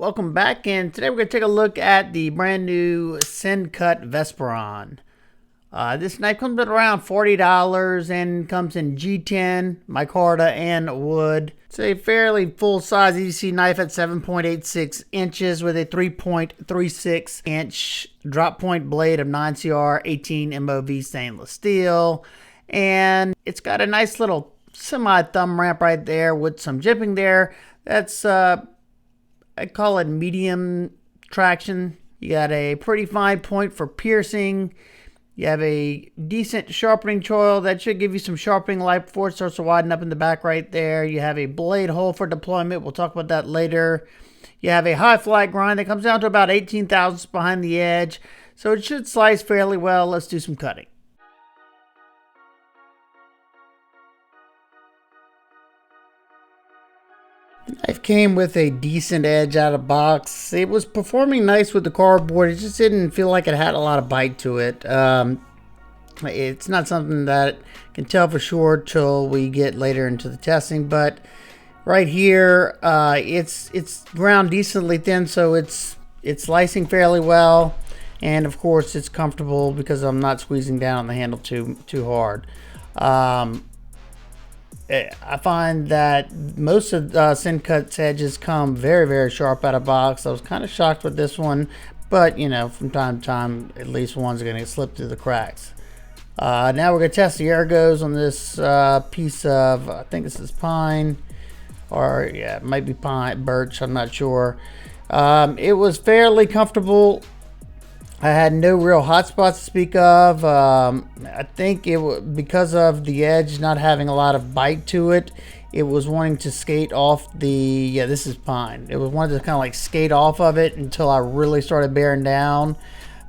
Welcome back, and today we're going to take a look at the brand new Sencut Vesperon. This knife comes at around $40 and comes in G10, micarta, and wood. It's a fairly full-size EDC knife at 7.86 inches with a 3.36 inch drop point blade of 9CR 18 MOV stainless steel. And it's got a nice little semi-thumb ramp right there with some jimping there. That's I call it medium traction. You got a pretty fine point for piercing. You have a decent sharpening choil that should give you some sharpening light before it starts to widen up in the back right there. You have a blade hole for deployment. We'll talk about that later. You have a high flat grind that comes down to about 18 thousandths behind the edge. So it should slice fairly well. Let's do some cutting. The knife came with a decent edge out of box. It was performing nice with the cardboard. It just didn't feel like it had a lot of bite to it. It's not something that I can tell for sure till we get later into the testing, but right here it's ground decently thin, so it's slicing fairly well, and of course it's comfortable because I'm not squeezing down on the handle too hard. I find that most of Sencut's edges come very sharp out of box. I was kind of shocked with this one, but you know, from time to time, at least one's going to slip through the cracks. Now we're going to test the ergos on this piece of, I think this is pine, or yeah, it might be pine, birch, I'm not sure. It was fairly comfortable. I had no real hot spots to speak of. I think it was because of the edge not having a lot of bite to it. It was wanting to skate off the, yeah, this is pine. It was wanting to kind of like skate off of it until I really started bearing down.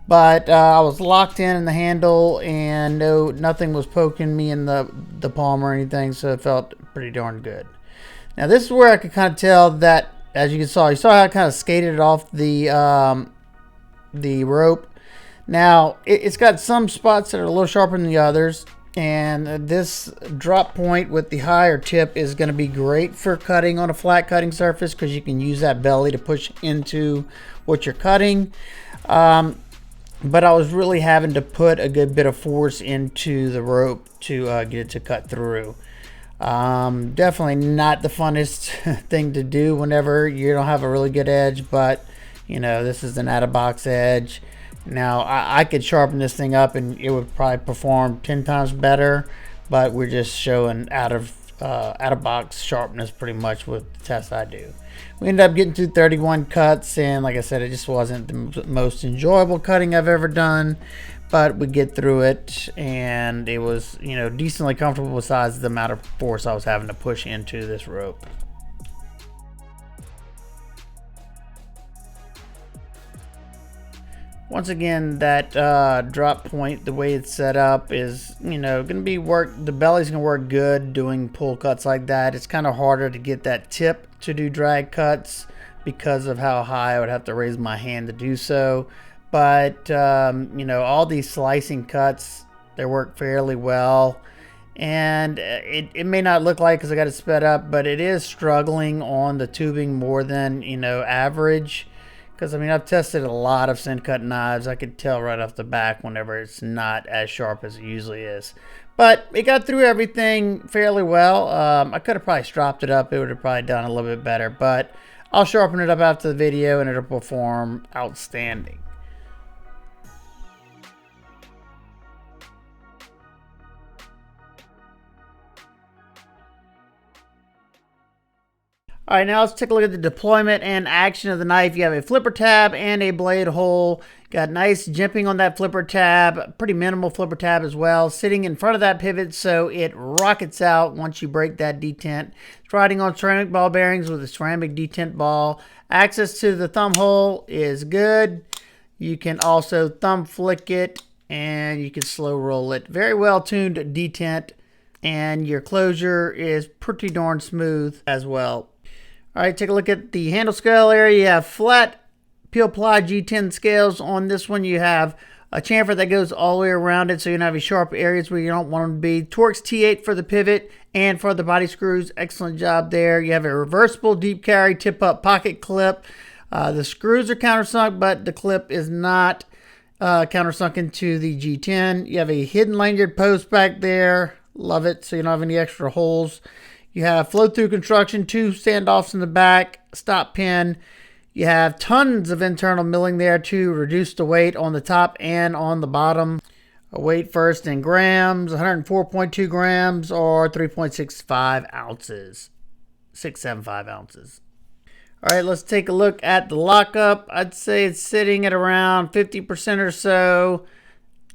But I was locked in the handle, and nothing was poking me in the palm or anything, so it felt pretty darn good. Now this is where I could kind of tell that, as you saw how I kind of skated off the rope. Now it's got some spots that are a little sharper than the others, and this drop point with the higher tip is going to be great for cutting on a flat cutting surface because you can use that belly to push into what you're cutting. But I was really having to put a good bit of force into the rope to get it to cut through. Definitely not the funnest thing to do whenever you don't have a really good edge, but you know, this is an out-of-box edge. Now, I could sharpen this thing up and it would probably perform 10 times better, but we're just showing out-of-box sharpness pretty much with the test I do. We ended up getting to 31 cuts, and like I said, it just wasn't the most enjoyable cutting I've ever done, but we get through it, and it was, you know, decently comfortable besides the amount of force I was having to push into this rope. Once again, that drop point, the way it's set up is, you know, going to be the belly's going to work good doing pull cuts like that. It's kind of harder to get that tip to do drag cuts because of how high I would have to raise my hand to do so. But, you know, all these slicing cuts, they work fairly well. And it may not look like because I got it sped up, but it is struggling on the tubing more than, you know, average. Because, I mean, I've tested a lot of Sencut knives. I could tell right off the back whenever it's not as sharp as it usually is. But it got through everything fairly well. I could have probably stropped it up. It would have probably done a little bit better. But I'll sharpen it up after the video and it'll perform outstanding. Alright, now let's take a look at the deployment and action of the knife. You have a flipper tab and a blade hole. Got nice jimping on that flipper tab. Pretty minimal flipper tab as well. Sitting in front of that pivot so it rockets out once you break that detent. It's riding on ceramic ball bearings with a ceramic detent ball. Access to the thumb hole is good. You can also thumb flick it and you can slow roll it. Very well tuned detent, and your closure is pretty darn smooth as well. All right, take a look at the handle scale area. You have flat peel ply G10 scales. On this one, you have a chamfer that goes all the way around it, so you don't have any sharp areas where you don't want them to be. Torx T8 for the pivot and for the body screws. Excellent job there. You have a reversible deep carry tip-up pocket clip. The screws are countersunk, but the clip is not countersunk into the G10. You have a hidden lanyard post back there. Love it, so you don't have any extra holes. You have flow-through construction, 2 standoffs in the back, stop pin. You have tons of internal milling there to reduce the weight on the top and on the bottom. A weight first in grams, 104.2 grams or 3.65 ounces, 675 ounces. All right, let's take a look at the lockup. I'd say it's sitting at around 50% or so.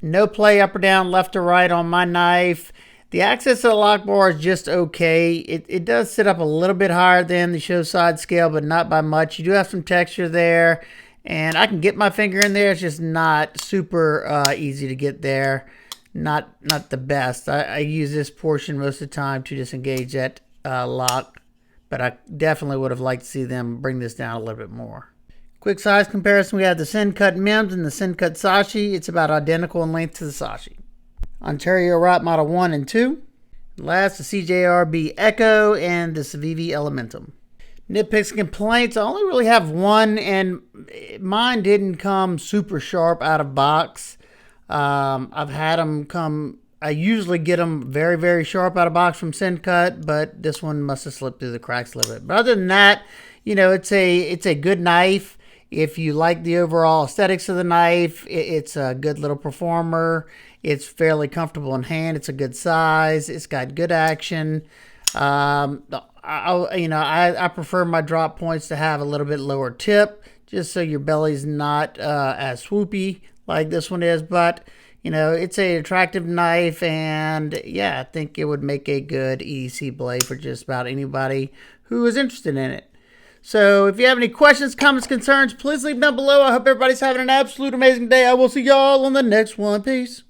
No play up or down, left or right on my knife. The access to the lock bar is just okay. It does sit up a little bit higher than the show side scale, but not by much. You do have some texture there, and I can get my finger in there. It's just not super easy to get there. Not the best. I use this portion most of the time to disengage that lock, but I definitely would have liked to see them bring this down a little bit more. Quick size comparison, we have the Sencut Mims and the Sencut Sashi. It's about identical in length to the Sashi. Ontario Rot Model 1 and 2. Last, the CJRB Echo and the Civivi Elementum. Nitpicks and complaints, I only really have one, and mine didn't come super sharp out of box. I've had them come, I usually get them very, very sharp out of box from Sencut, but this one must have slipped through the cracks a little bit. But other than that, you know, it's a good knife. If you like the overall aesthetics of the knife, it's a good little performer. It's fairly comfortable in hand. It's a good size. It's got good action. I prefer my drop points to have a little bit lower tip, just so your belly's not as swoopy like this one is. But you know, it's an attractive knife, and yeah, I think it would make a good EDC blade for just about anybody who is interested in it. So if you have any questions, comments, concerns, please leave them down below. I hope everybody's having an absolute amazing day. I will see y'all on the next one. Peace.